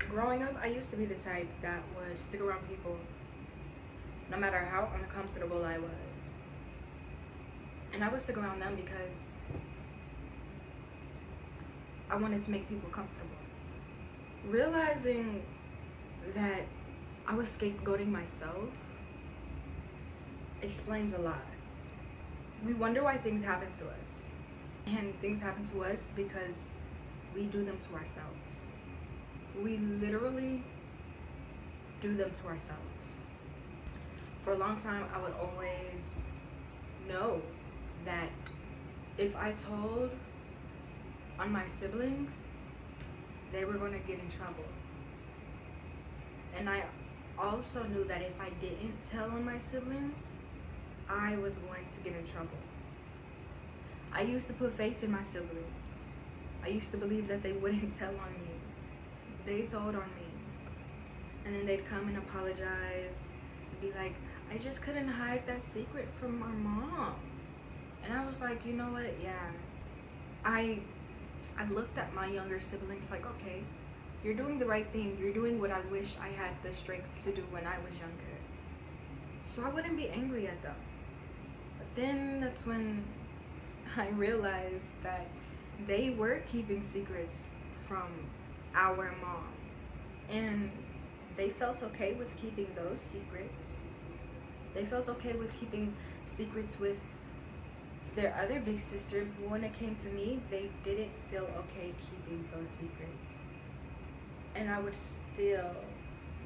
Growing up, I used to be the type that would stick around people no matter how uncomfortable I was. And I would stick around them because I wanted to make people comfortable. Realizing that I was scapegoating myself explains a lot. We wonder why things happen to us. And things happen to us because we do them to ourselves. We literally do them to ourselves. For a long time, I would always know that if I told on my siblings, they were going to get in trouble. And I also knew that if I didn't tell on my siblings, I was going to get in trouble. I used to put faith in my siblings. I used to believe that they wouldn't tell on me. They told on me. And then they'd come and apologize and be like, I just couldn't hide that secret from our mom. And I was like, you know what? Yeah. I looked at my younger siblings like, okay, you're doing the right thing. You're doing what I wish I had the strength to do when I was younger. So I wouldn't be angry at them. But then that's when I realized that they were keeping secrets from our mom. And they felt okay with keeping those secrets. They felt okay with keeping secrets with their other big sister, but when it came to me, they didn't feel okay keeping those secrets. And I would still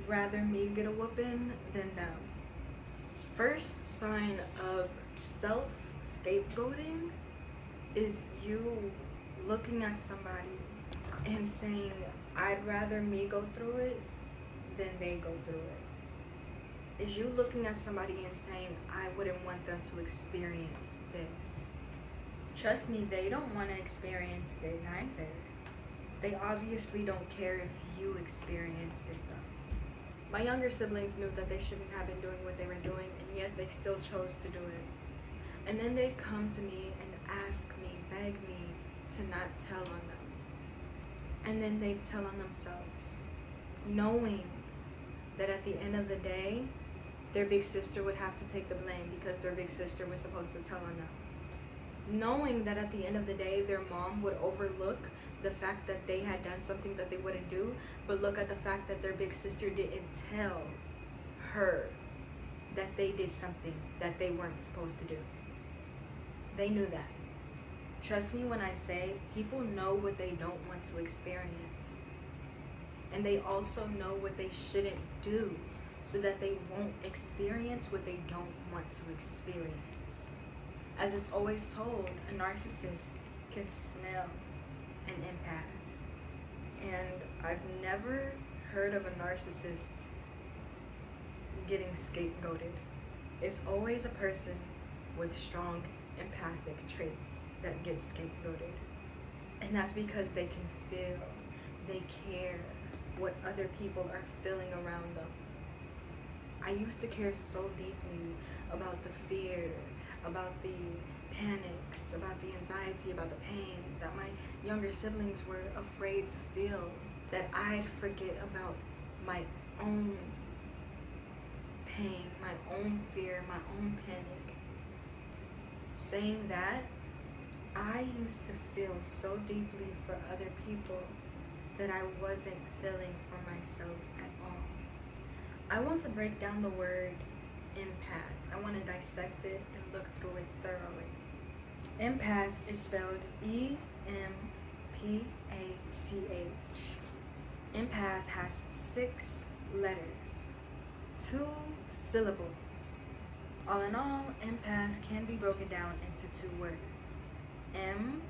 rather me get a whooping than them. First sign of self-scapegoating is you looking at somebody and saying, I'd rather me go through it than they go through it. Is you looking at somebody and saying, I wouldn't want them to experience this. Trust me, they don't want to experience it neither. They obviously don't care if you experience it though. My younger siblings knew that they shouldn't have been doing what they were doing, and yet they still chose to do it. And then they'd come to me and ask me, beg me to not tell on them. And then they'd tell on themselves, knowing that at the end of the day, their big sister would have to take the blame because their big sister was supposed to tell on them. Knowing that at the end of the day, their mom would overlook the fact that they had done something that they wouldn't do, but look at the fact that their big sister didn't tell her that they did something that they weren't supposed to do. They knew that. Trust me when I say people know what they don't want to experience. And they also know what they shouldn't do so that they won't experience what they don't want to experience. As it's always told, a narcissist can smell an empath. And I've never heard of a narcissist getting scapegoated. It's always a person with strong empathic traits that get scapegoated. And that's because they can feel, they care what other people are feeling around them. I used to care so deeply about the fear, about the panics, about the anxiety, about the pain that my younger siblings were afraid to feel, that I'd forget about my own pain, my own fear, my own panic. Saying that, I used to feel so deeply for other people that I wasn't feeling for myself at all. I want to break down the word empath. I want to dissect it and look through it thoroughly. Empath is spelled E-M-P-A-T-H. Empath has 6 letters, 2 syllables. All in all, empath can be broken down into 2 words, M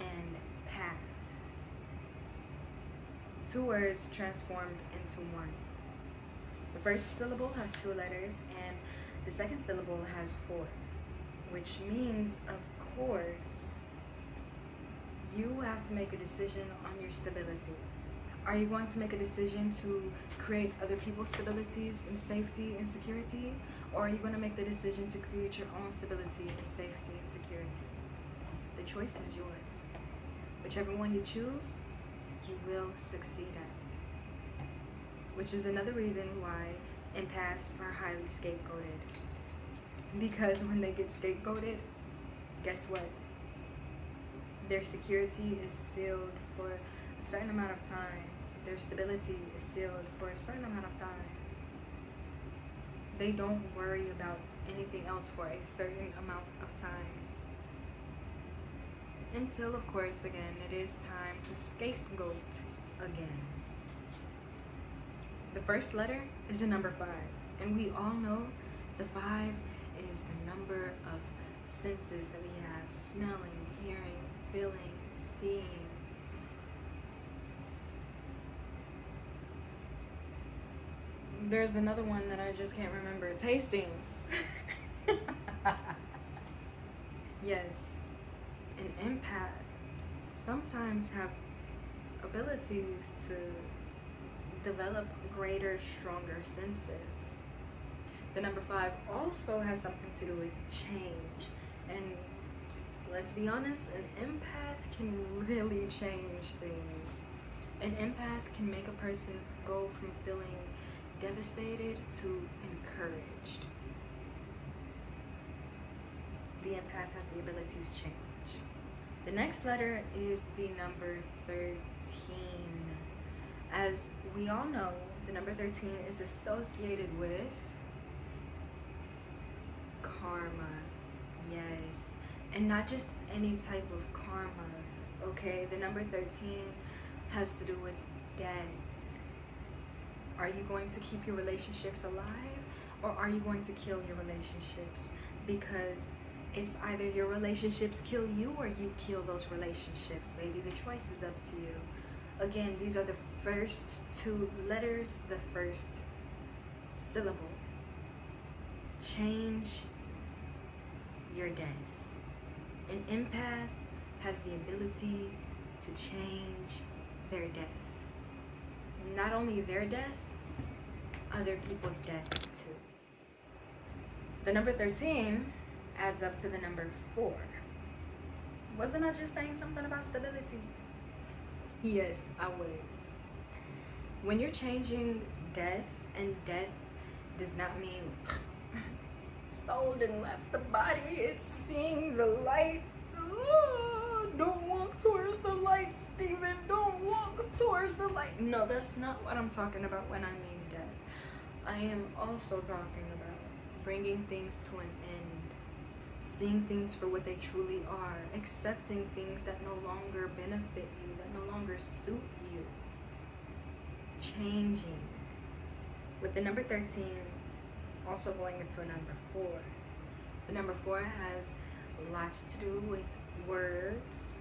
and path. 2 words transformed into 1. The first syllable has 2 letters and the second syllable has 4, which means, of course, you have to make a decision on your stability. Are you going to make a decision to create other people's stabilities and safety and security? Or are you going to make the decision to create your own stability and safety and security? The choice is yours. Whichever one you choose, you will succeed at. which is another reason why empaths are highly scapegoated. Because when they get scapegoated, guess what? Their security is sealed for a certain amount of time. Their stability is sealed for a certain amount of time. They don't worry about anything else for a certain amount of time. Until, of course, again, it is time to scapegoat again. The first letter is the number 5. And we all know the 5 is the number of senses that we have: smelling, hearing, feeling, seeing. There's another one that I just can't remember. Tasting. Yes. An empath sometimes have abilities to develop greater, stronger senses. The number 5 also has something to do with change. And let's be honest, an empath can really change things. An empath can make a person go from feeling devastated to encouraged. The empath has the ability to change. The next letter is the number 13. As we all know, the number 13 is associated with karma. Yes. And not just any type of karma. Okay, the number 13 has to do with death. Are you going to keep your relationships alive, or are you going to kill your relationships? Because it's either your relationships kill you or you kill those relationships. Baby, the choice is up to you. Again, these are the first 2 letters, the first syllable. Change your death. An empath has the ability to change their death. Not only their death, other people's deaths too. The number 13 adds up to the number 4. Wasn't I just saying something about stability? Yes, I was. When you're changing death, and death does not mean soul done left the body, it's seeing the light. Oh, don't walk towards the light, Stephen. Don't walk towards the light. No, that's not what I'm talking about when I mean death. I am also talking about bringing things to an end, seeing things for what they truly are, accepting things that no longer benefit you, that no longer suit you, changing. With the number 13 also going into a number 4. The number 4 has lots to do with words.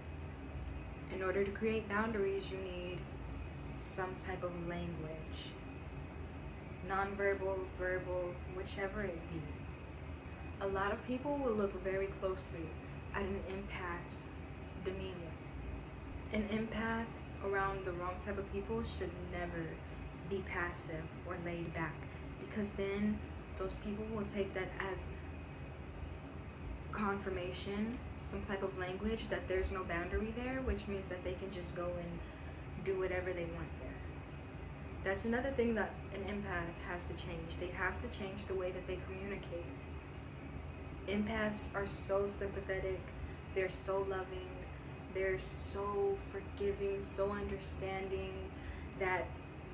In order to create boundaries, you need some type of language. Nonverbal, verbal, whichever it be. A lot of people will look very closely at an empath's demeanor. An empath around the wrong type of people should never be passive or laid back, because then those people will take that as confirmation, some type of language that there's no boundary there, which means that they can just go and do whatever they want there. That's another thing that an empath has to change. They have to change the way that they communicate. Empaths are so sympathetic, they're so loving, they're so forgiving, so understanding, that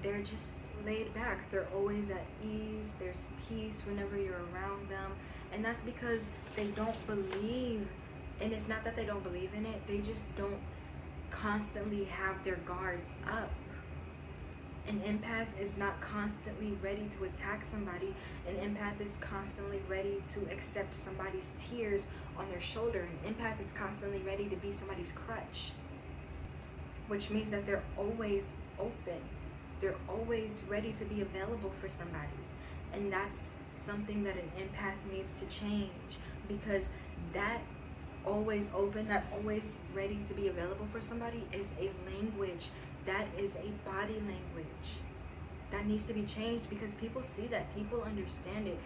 they're just laid back. They're always at ease. There's peace whenever you're around them. And that's because they don't believe, and it's not that they don't believe in it, they just don't constantly have their guards up. An empath is not constantly ready to attack somebody. An empath is constantly ready to accept somebody's tears on their shoulder. An empath is constantly ready to be somebody's crutch, which means that they're always open. They're always ready to be available for somebody. And that's something that an empath needs to change, because that always open, that always ready to be available for somebody is a language. That is a body language. That needs to be changed, because people see that, people understand it,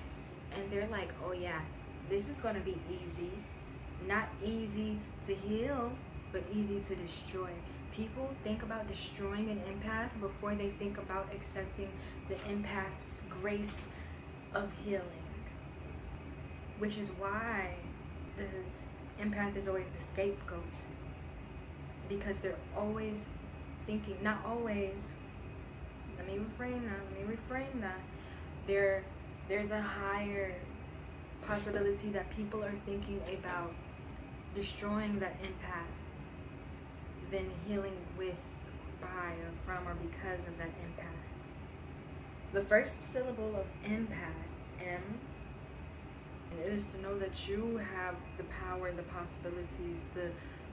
and they're like, oh yeah, this is gonna be easy. Not easy to heal, but easy to destroy. People think about destroying an empath before they think about accepting the empath's grace of healing. Which is why the empath is always the scapegoat. Because they're always thinking, not always, let me reframe that. There's a higher possibility that people are thinking about destroying that empath than healing with, by, or from, or because of that empath. The first syllable of empath, M, is to know that you have the power, the possibilities, the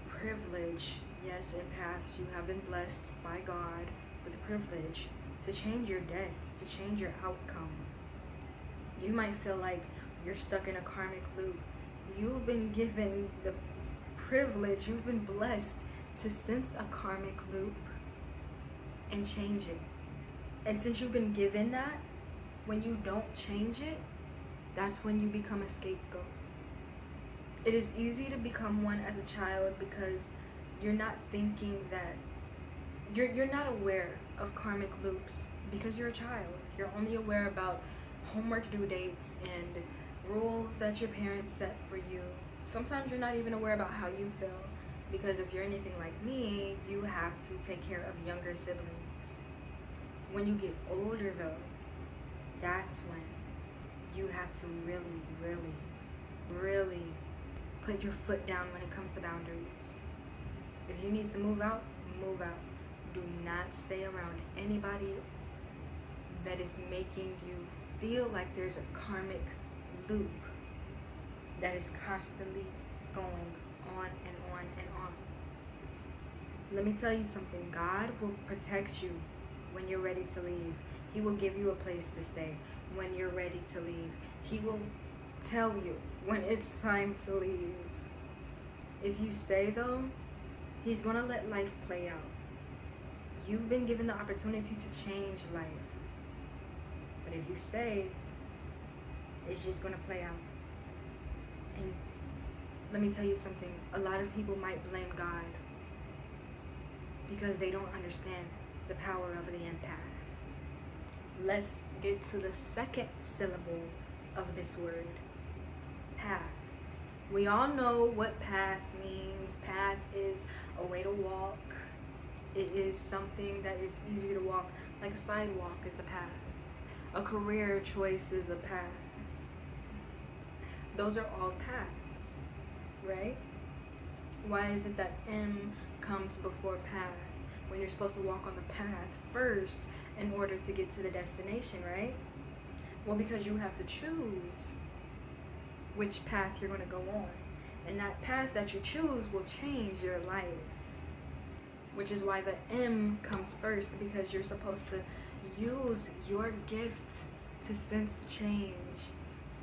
privilege. Yes, empaths, you have been blessed by God with privilege to change your death, to change your outcome. You might feel like you're stuck in a karmic loop. You've been given the privilege, you've been blessed to sense a karmic loop and change it. And since you've been given that, when you don't change it, that's when you become a scapegoat. It is easy to become one as a child because you're not thinking that, you're not aware of karmic loops because you're a child. You're only aware about homework due dates and rules that your parents set for you. Sometimes you're not even aware about how you feel because if you're anything like me, you have to take care of younger siblings. When you get older though, that's when you have to really put your foot down when it comes to boundaries. If you need to move out, move out. Do not stay around anybody that is making you feel like there's a karmic loop that is constantly going on and on and on. Let me tell you something. God will protect you when you're ready to leave. He will give you a place to stay when you're ready to leave. He will tell you when it's time to leave. If you stay though, He's gonna let life play out. You've been given the opportunity to change life. But if you stay, it's just gonna play out. And let me tell you something. A lot of people might blame God because they don't understand the power of the empath. Let's get to the second syllable of this word, path. We all know what path means. Path is a way to walk. It is something that is easy to walk, like a sidewalk is a path. A career choice is a path. Those are all paths, right? Why is it that M comes before path when you're supposed to walk on the path first in order to get to the destination, right? Well, because you have to choose which path you're going to go on. And that path that you choose will change your life. Which is why the M comes first, because you're supposed to use your gift to sense change,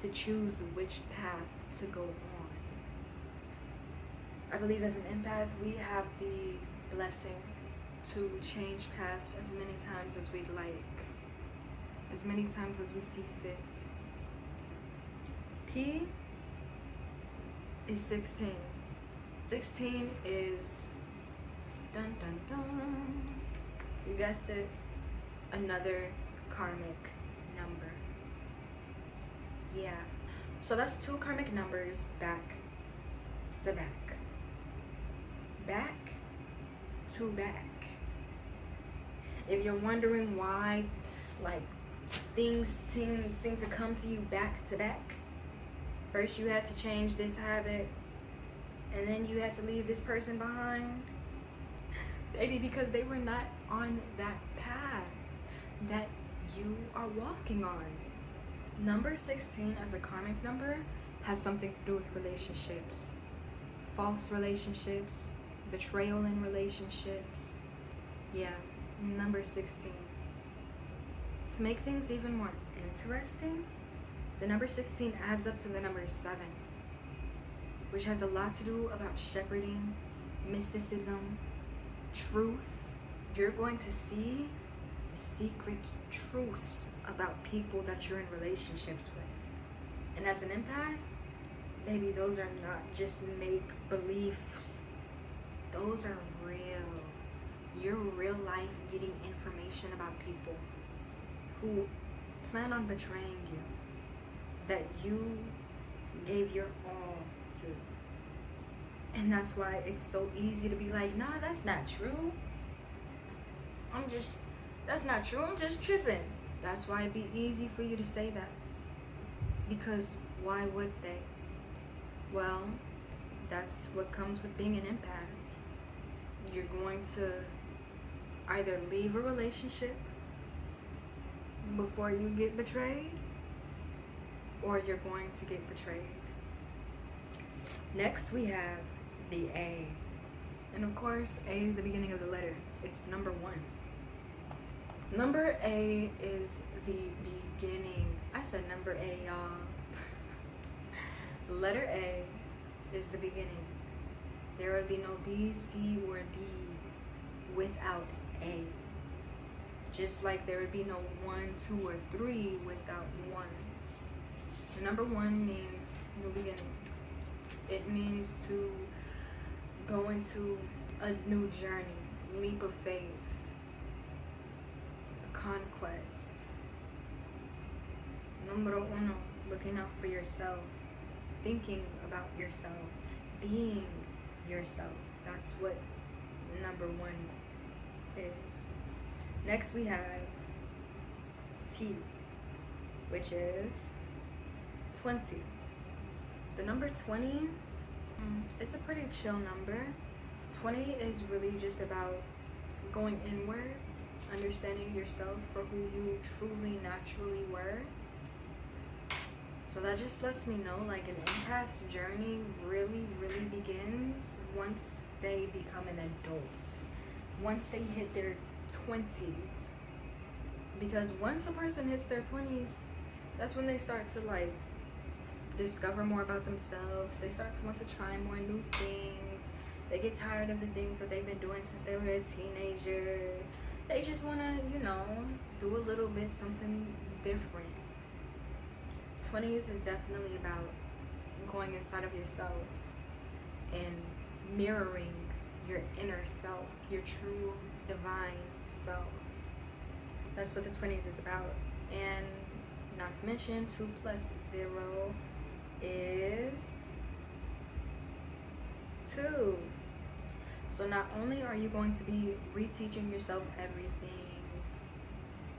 to choose which path to go on. I believe as an empath, we have the blessing to change paths as many times as we'd like, as many times as we see fit. P is 16. 16 is, dun dun dun, you guessed it, another karmic number. Yeah, so that's two karmic numbers back to back. Back to back. If you're wondering why, like, things seem to come to you back to back, first you had to change this habit, and then you had to leave this person behind. Maybe because they were not on that path that you are walking on. Number 16 as a karmic number has something to do with relationships. False relationships, betrayal in relationships. Yeah, number 16. To make things even more interesting, the number 16 adds up to the number 7, which has a lot to do about shepherding, mysticism, truth. You're going to see the secret truths about people that you're in relationships with. And as an empath, baby, those are not just make beliefs. Those are real. You're real life getting information about people who plan on betraying you, that you gave your all to. And that's why it's so easy to be like, nah, that's not true. That's not true. I'm just tripping. That's why it'd be easy for you to say that. Because why would they? Well, that's what comes with being an empath. You're going to either leave a relationship before you get betrayed, or you're going to get betrayed. Next, we have the A. And of course, A is the beginning of the letter. It's number 1. Number A is the beginning. I said number A, y'all. Letter A is the beginning. There would be no B, C, or D without A. Just like there would be no 1, 2, or 3 without 1. Number 1 means new beginnings. It means to go into a new journey, leap of faith, a conquest. Numero 1, looking out for yourself, thinking about yourself, being yourself. That's what number 1 is. Next we have T, which is 20. The number 20, it's a pretty chill number. 20 is really just about going inwards, understanding yourself for who you truly naturally were. So that just lets me know, like, an empath's journey really, really begins once they become an adult, once they hit their 20s. Because once a person hits their 20s, that's when they start to, like, discover more about themselves. They start to want to try more new things. They get tired of the things that they've been doing since they were a teenager. They just want to, do a little bit something different. 20s is definitely about going inside of yourself and mirroring your inner self, your true divine self. That's what the 20s is about. And not to mention, 2 plus 0 is 2. So not only are you going to be reteaching yourself everything,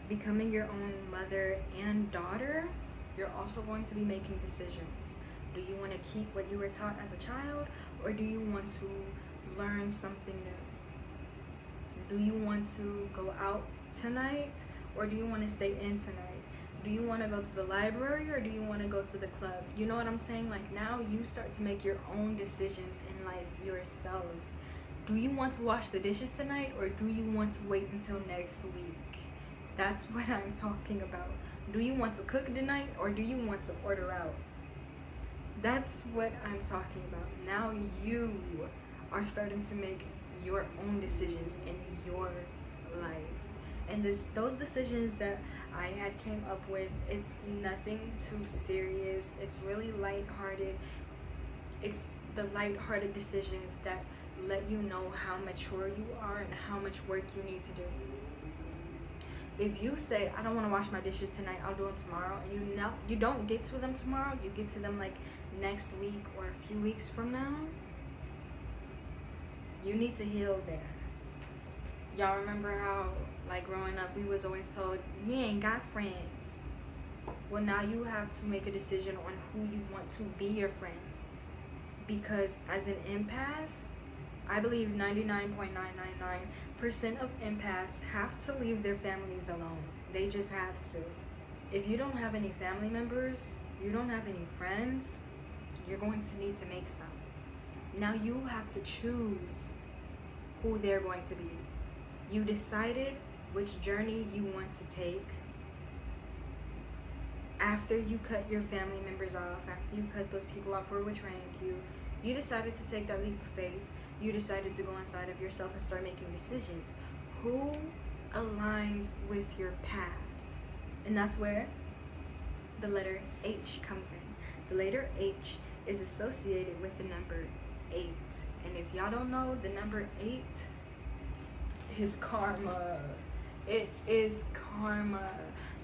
becoming your own mother and daughter, you're also going to be making decisions. Do you want to keep what you were taught as a child, or do you want to learn something new? Do you want to go out tonight, or do you want to stay in tonight? Do you want to go to the library, or do you want to go to the club? You know what I'm saying? Like, now you start to make your own decisions in life yourself. Do you want to wash the dishes tonight, or do you want to wait until next week? That's what I'm talking about. Do you want to cook tonight, or do you want to order out? That's what I'm talking about. Now you are starting to make your own decisions in your life. And those decisions that I had came up with, it's nothing too serious. It's really lighthearted. It's the lighthearted decisions that let you know how mature you are and how much work you need to do. If you say, I don't want to wash my dishes tonight, I'll do them tomorrow, and you don't get to them tomorrow, you get to them like next week or a few weeks from now, you need to heal there. Y'all remember how, like, growing up, we was always told, you ain't got friends. Well, now you have to make a decision on who you want to be your friends. Because as an empath, I believe 99.999% of empaths have to leave their families alone. They just have to. If you don't have any family members, you don't have any friends, you're going to need to make some. Now you have to choose who they're going to be. You decided which journey you want to take after you cut your family members off, after you cut those people off who are betraying you. You decided to take that leap of faith. You decided to go inside of yourself and start making decisions. Who aligns with your path? And that's where the letter H comes in. The letter H is associated with the number 8. And if y'all don't know, the number 8 is karma. It is karma.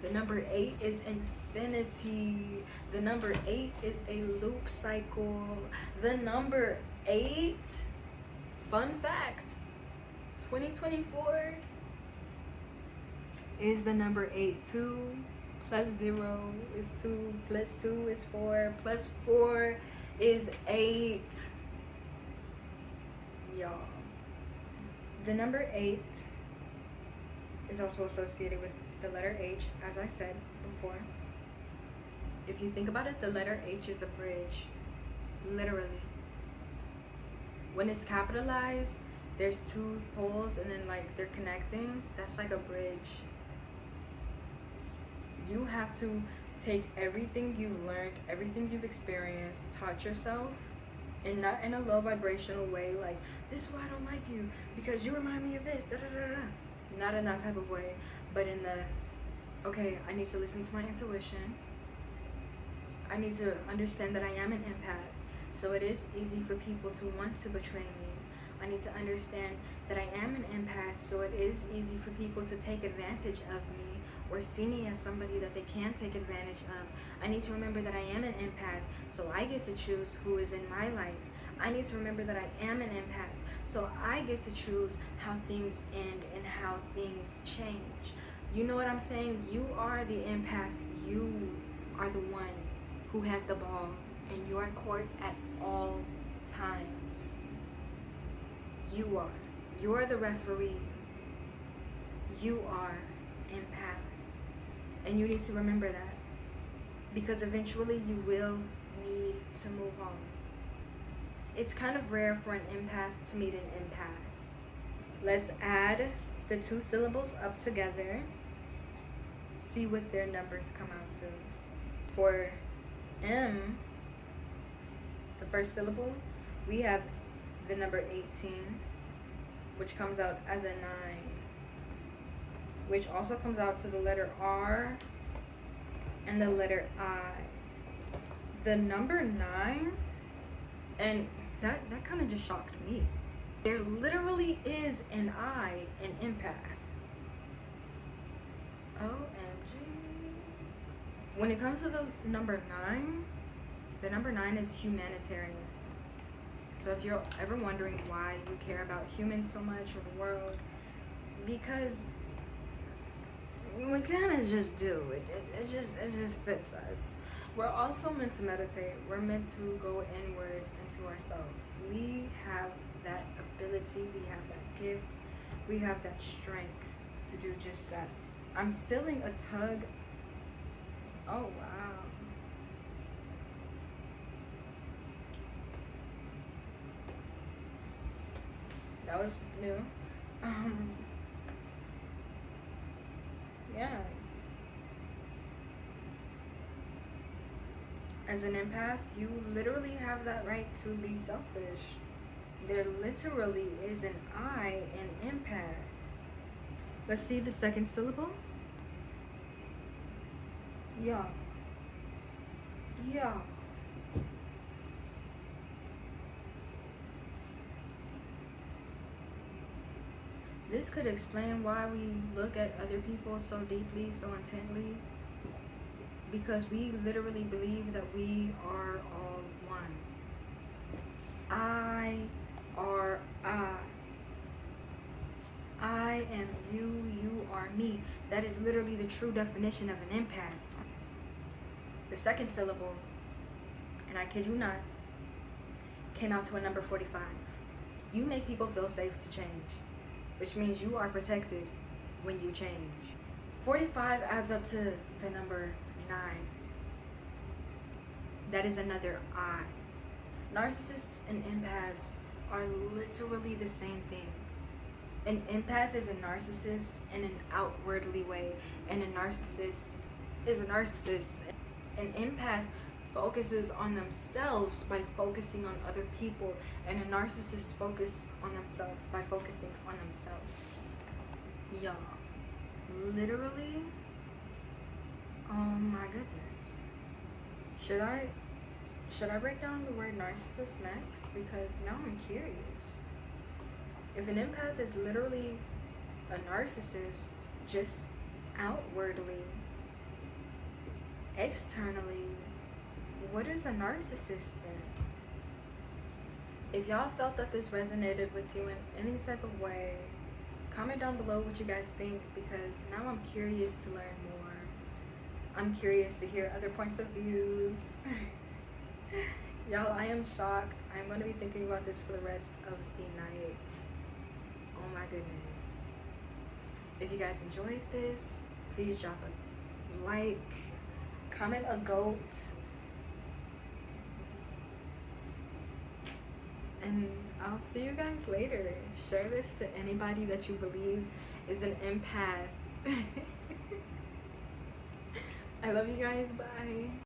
The number 8 is infinity. The number 8 is a loop cycle. The number 8, fun fact, 2024 is the number 8. 2 plus 0 is 2, plus 2 is 4, plus 4 is 8. Y'all. The number 8 is also associated with the letter H, as I said before. If you think about it, the letter H is a bridge, literally. When it's capitalized, there's 2 poles and then like they're connecting. That's like a bridge. You have to take everything you've learned, everything you've experienced, taught yourself, and not in a low vibrational way, like, this is why I don't like you, because you remind me of this, da da da da. Not in that type of way, but in the, okay, I need to listen to my intuition. I need to understand that I am an empath, so it is easy for people to want to betray me. I need to understand that I am an empath, so it is easy for people to take advantage of me or see me as somebody that they can take advantage of. I need to remember that I am an empath, so I get to choose who is in my life. I need to remember that I am an empath, so I get to choose how things end and how things change. You know what I'm saying? You are the empath. You are the one who has the ball in your court at all times. You are. You're the referee. You are empath. And you need to remember that, because eventually you will need to move on. It's kind of rare for an empath to meet an empath. Let's add the 2 syllables up together. See what their numbers come out to. For M, the first syllable, we have the number 18, which comes out as a 9, which also comes out to the letter R and the letter I. The number 9, and that kind of just shocked me. There literally is an I in empath. OMG. When it comes to the number 9, the number 9 is humanitarianism. So if you're ever wondering why you care about humans so much or the world, because we kind of just do. It just fits us. We're also meant to meditate. We're meant to go inwards into ourselves. We have that ability. We have that gift. We have that strength to do just that. I'm feeling a tug. Oh, wow. That was new. Yeah. As an empath, you literally have that right to be selfish. There literally is an I in empath. Let's see the second syllable. Yeah. Yeah. This could explain why we look at other people so deeply, so intently, because we literally believe that we are all one. I are I. I am you, you are me. That is literally the true definition of an empath. The second syllable, and I kid you not, came out to a number 45. You make people feel safe to change, which means you are protected when you change. 45 adds up to the number 9. That is another I. Narcissists and empaths are literally the same thing. An empath is a narcissist in an outwardly way, and a narcissist is a narcissist. An empath focuses on themselves by focusing on other people, and a narcissist focuses on themselves by focusing on themselves. Y'all, literally, oh my goodness. Should I break down the word narcissist next? Because now I'm curious. If an empath is literally a narcissist just outwardly, externally, what is a narcissist then? If y'all felt that this resonated with you in any type of way, comment down below what you guys think, because now I'm curious to learn more. I'm curious to hear other points of views. Y'all, I am shocked. I'm going to be thinking about this for the rest of the night. Oh my goodness. If you guys enjoyed this, please drop a like, comment a goat, and I'll see you guys later. Share this to anybody that you believe is an empath. I love you guys. Bye.